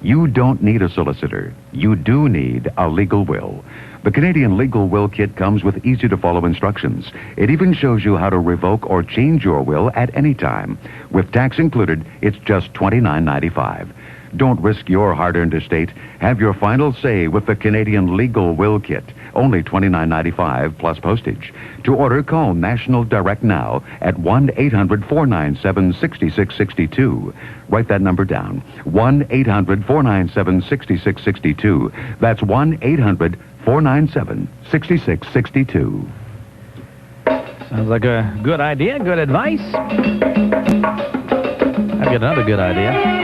You don't need a solicitor. You do need a legal will. The Canadian Legal Will Kit comes with easy-to-follow instructions. It even shows you how to revoke or change your will at any time. With tax included, it's just $29.95. Don't risk your hard-earned estate. Have your final say with the Canadian Legal Will Kit. Only $29.95 plus postage. To order, call National Direct now at 1-800-497-6662. Write that number down. 1-800-497-6662. That's 1-800-497-6662. Sounds like a good idea, good advice. I've got another good idea.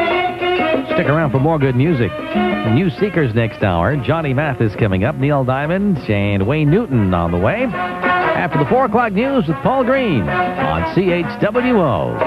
Stick around for more good music. The New Seekers next hour. Johnny Mathis coming up. Neil Diamond and Wayne Newton on the way. After the 4 o'clock news with Paul Green on CHWO.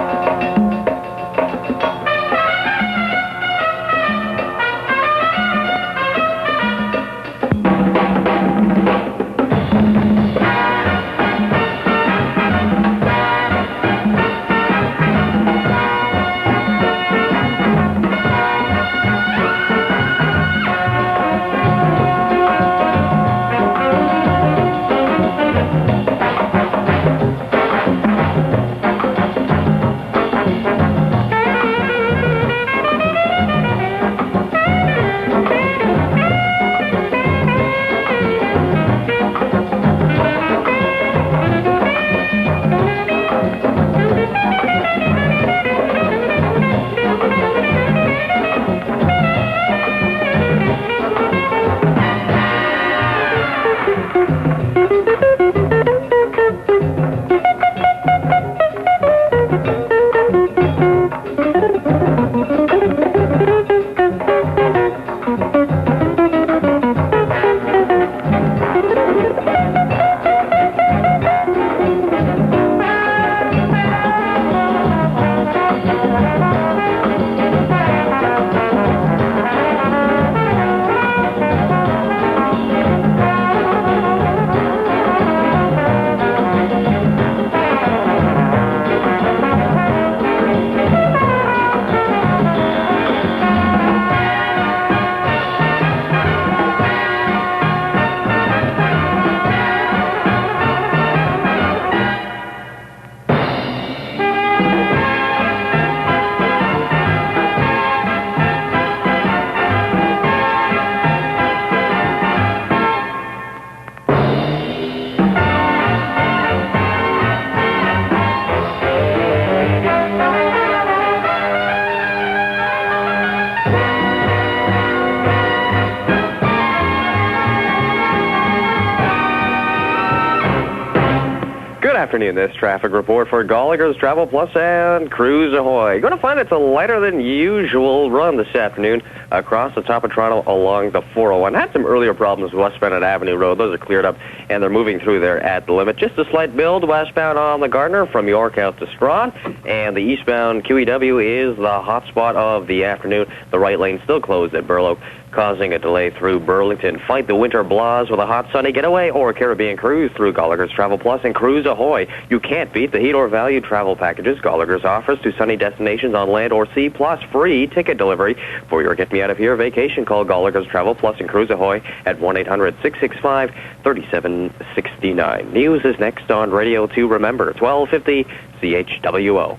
Afternoon. This traffic report for Gallagher's Travel Plus and Cruise Ahoy. You're going to find it's a lighter than usual run this afternoon across the top of Toronto along the 401. Had some earlier problems with westbound at Avenue Road. Those are cleared up, and they're moving through there at the limit. Just a slight build westbound on the Gardner from York out to Strawn, and the eastbound QEW is the hot spot of the afternoon. The right lane still closed at Burloak, causing a delay through Burlington. Fight the winter blahs with a hot sunny getaway or Caribbean cruise through Gallagher's Travel Plus and Cruise Ahoy. You can't beat the heat or value travel packages Gallagher's offers to sunny destinations on land or sea, plus free ticket delivery. For your get-me-out-of-here vacation, call Gallagher's Travel Plus and Cruise Ahoy at 1-800-665-3769. News is next on Radio 2. Remember, 1250 CHWO.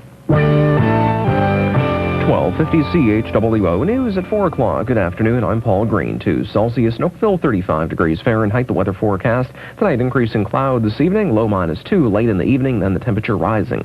1250 CHWO News at 4 o'clock. Good afternoon. I'm Paul Green. 2 Celsius in Oakville, 35 degrees Fahrenheit. The weather forecast tonight, increasing cloud this evening, low -2 late in the evening, then the temperature rising.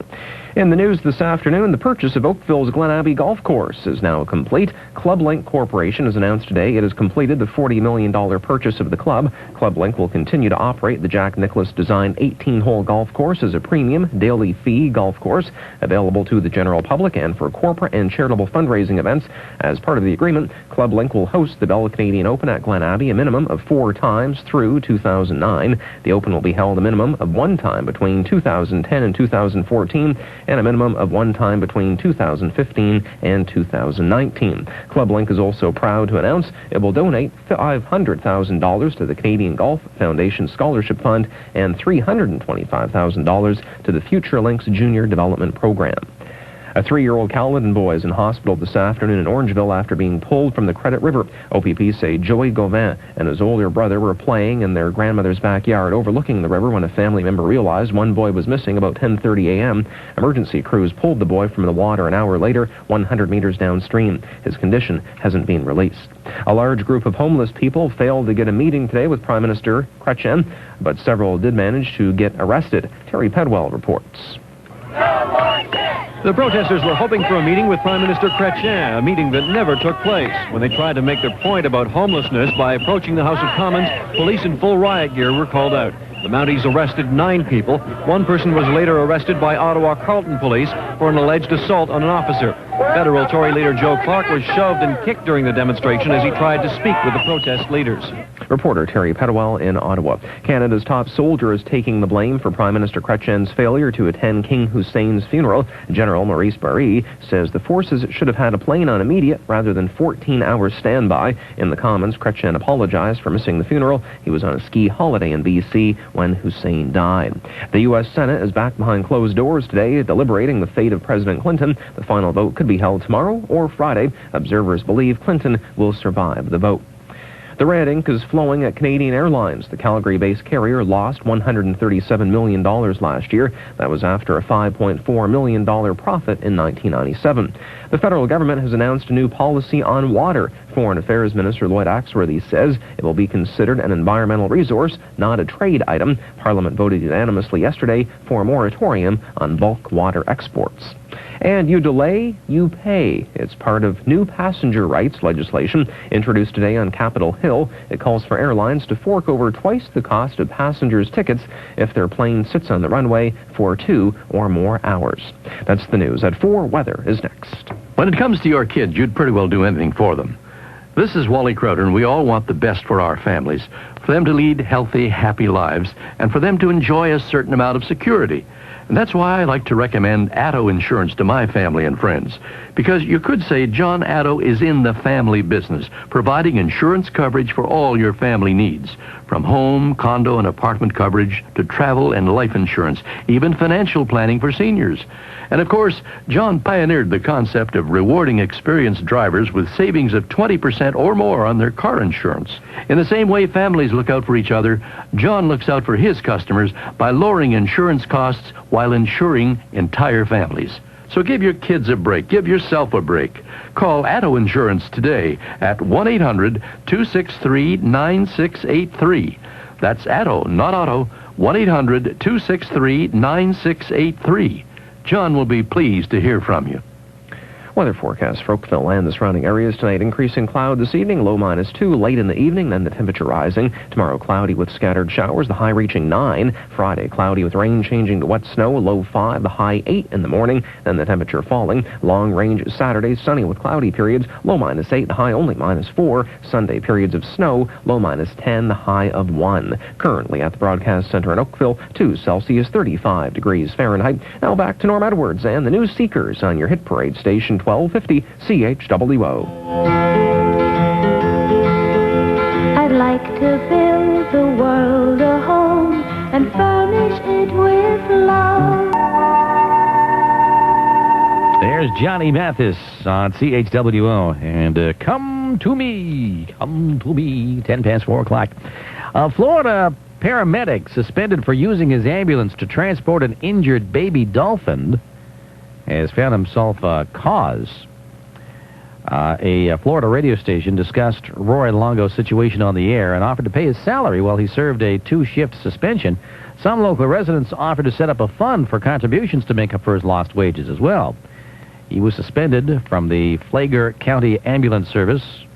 In the news this afternoon, the purchase of Oakville's Glen Abbey Golf Course is now complete. Club Link Corporation has announced today it has completed the $40 million purchase of the club. Club Link will continue to operate the Jack Nicklaus-designed 18-hole golf course as a premium daily fee golf course available to the general public and for corporate and charitable fundraising events. As part of the agreement, Club Link will host the Bell Canadian Open at Glen Abbey a minimum of 4 times through 2009. The Open will be held a minimum of 1 time between 2010 and 2014, and a minimum of 1 time between 2015 and 2019. Club Link is also proud to announce it will donate $500,000 to the Canadian Golf Foundation Scholarship Fund and $325,000 to the Future Links Junior Development Program. A 3-year-old Caledon boy is in hospital this afternoon in Orangeville after being pulled from the Credit River. OPP say Joey Gauvin and his older brother were playing in their grandmother's backyard overlooking the river when a family member realized one boy was missing about 10:30 a.m. Emergency crews pulled the boy from the water an hour later, 100 meters downstream. His condition hasn't been released. A large group of homeless people failed to get a meeting today with Prime Minister Chrétien, but several did manage to get arrested. Terry Pedwell reports. The protesters were hoping for a meeting with Prime Minister Chrétien, a meeting that never took place. When they tried to make their point about homelessness by approaching the House of Commons, police in full riot gear were called out. The Mounties arrested 9 people. One person was later arrested by Ottawa Carleton police for an alleged assault on an officer. Federal Tory leader Joe Clark was shoved and kicked during the demonstration as he tried to speak with the protest leaders. Reporter Terry Pedwell in Ottawa. Canada's top soldier is taking the blame for Prime Minister Chrétien's failure to attend King Hussein's funeral. General Maurice Barré says the forces should have had a plane on immediate rather than 14-hour standby. In the Commons, Chrétien apologized for missing the funeral. He was on a ski holiday in BC when Hussein died. The U.S. Senate is back behind closed doors today, deliberating the fate of President Clinton. The final vote could be held tomorrow or Friday. Observers believe Clinton will survive the vote. The red ink is flowing at Canadian Airlines. The Calgary-based carrier lost $137 million last year. That was after a $5.4 million profit in 1997. The federal government has announced a new policy on water. Foreign Affairs Minister Lloyd Axworthy says it will be considered an environmental resource, not a trade item. Parliament voted unanimously yesterday for a moratorium on bulk water exports. And you delay, you pay. It's part of new passenger rights legislation introduced today on Capitol Hill. It calls for airlines to fork over twice the cost of passengers' tickets if their plane sits on the runway for 2 or more hours. That's the news. At 4, weather is next. When it comes to your kids, you'd pretty well do anything for them. This is Wally Crowder, and we all want the best for our families, for them to lead healthy, happy lives, and for them to enjoy a certain amount of security. And that's why I like to recommend Addo Insurance to my family and friends. Because you could say John Addo is in the family business, providing insurance coverage for all your family needs. From home, condo, and apartment coverage to travel and life insurance, even financial planning for seniors. And of course, John pioneered the concept of rewarding experienced drivers with savings of 20% or more on their car insurance. In the same way families look out for each other, John looks out for his customers by lowering insurance costs while insuring entire families. So give your kids a break. Give yourself a break. Call Addo Insurance today at 1-800-263-9683. That's Addo, not Auto. 1-800-263-9683. John will be pleased to hear from you. Weather forecast for Oakville and the surrounding areas tonight. Increasing cloud this evening, low -2 late in the evening, then the temperature rising. Tomorrow cloudy with scattered showers, the high reaching 9. Friday cloudy with rain changing to wet snow, low 5, the high 8 in the morning, then the temperature falling. Long range Saturday sunny with cloudy periods, low -8, the high only -4. Sunday periods of snow, low -10, the high of 1. Currently at the broadcast center in Oakville, 2 Celsius, 35 degrees Fahrenheit. Now back to Norm Edwards and the News Seekers on your hit parade station 1250 CHWO. I'd like to build the world a home and furnish it with love. There's Johnny Mathis on CHWO. And come to me, 10 past 4 o'clock. Florida paramedic suspended for using his ambulance to transport an injured baby dolphin has found himself cause. A Florida radio station discussed Roy Longo's situation on the air and offered to pay his salary while he served a 2-shift suspension. Some local residents offered to set up a fund for contributions to make up for his lost wages as well. He was suspended from the Flagler County Ambulance Service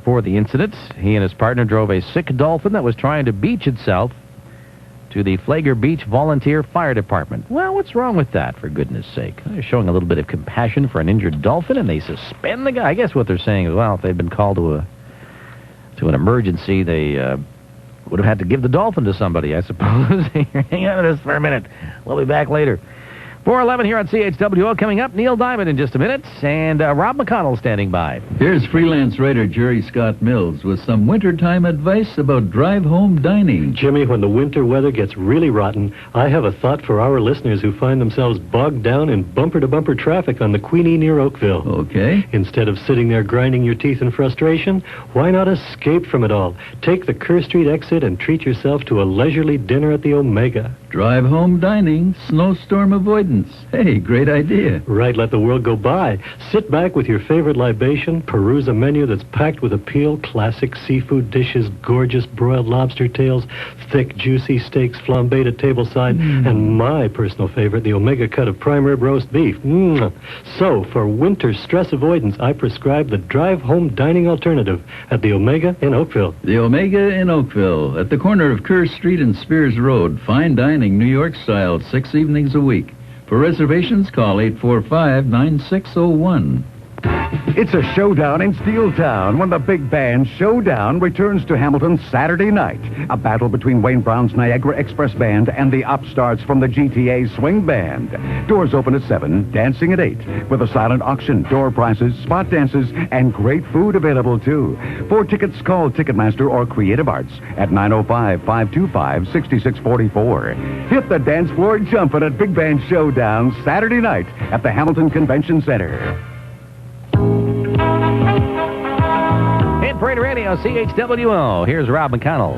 for the incident. He and his partner drove a sick dolphin that was trying to beach itself to the Flagler Beach Volunteer Fire Department. Well, what's wrong with that, for goodness sake? They're showing a little bit of compassion for an injured dolphin, and they suspend the guy. I guess what they're saying is, well, if they'd been called to an emergency, they would have had to give the dolphin to somebody, I suppose. Hang on to this for a minute. We'll be back later. 4:11 here on CHWO. Coming up, Neil Diamond in just a minute, and Rob McConnell standing by. Here's freelance writer Jerry Scott Mills with some wintertime advice about drive-home dining. Jimmy, when the winter weather gets really rotten, I have a thought for our listeners who find themselves bogged down in bumper-to-bumper traffic on the Queenie near Oakville. Okay. Instead of sitting there grinding your teeth in frustration, why not escape from it all? Take the Kerr Street exit and treat yourself to a leisurely dinner at the Omega. Drive-home dining, snowstorm avoidance. Hey, great idea. Right, let the world go by. Sit back with your favorite libation, peruse a menu that's packed with appeal, classic seafood dishes, gorgeous broiled lobster tails, thick, juicy steaks flambéed at tableside, and my personal favorite, the Omega cut of prime rib roast beef. So, for winter stress avoidance, I prescribe the drive-home dining alternative at the Omega in Oakville. The Omega in Oakville, at the corner of Kerr Street and Spears Road. Fine dining, New York style, 6 evenings a week. For reservations, call 845-9601. It's a showdown in Steeltown when the big Band Showdown returns to Hamilton Saturday night. A battle between Wayne Brown's Niagara Express Band and the upstarts from the GTA Swing Band. Doors open at 7, dancing at 8, with a silent auction, door prizes, spot dances, and great food available, too. For tickets, call Ticketmaster or Creative Arts at 905-525-6644. Hit the dance floor jumping at Big Band Showdown Saturday night at the Hamilton Convention Center. Hit Parade Radio, CHWO. Here's Rob McConnell.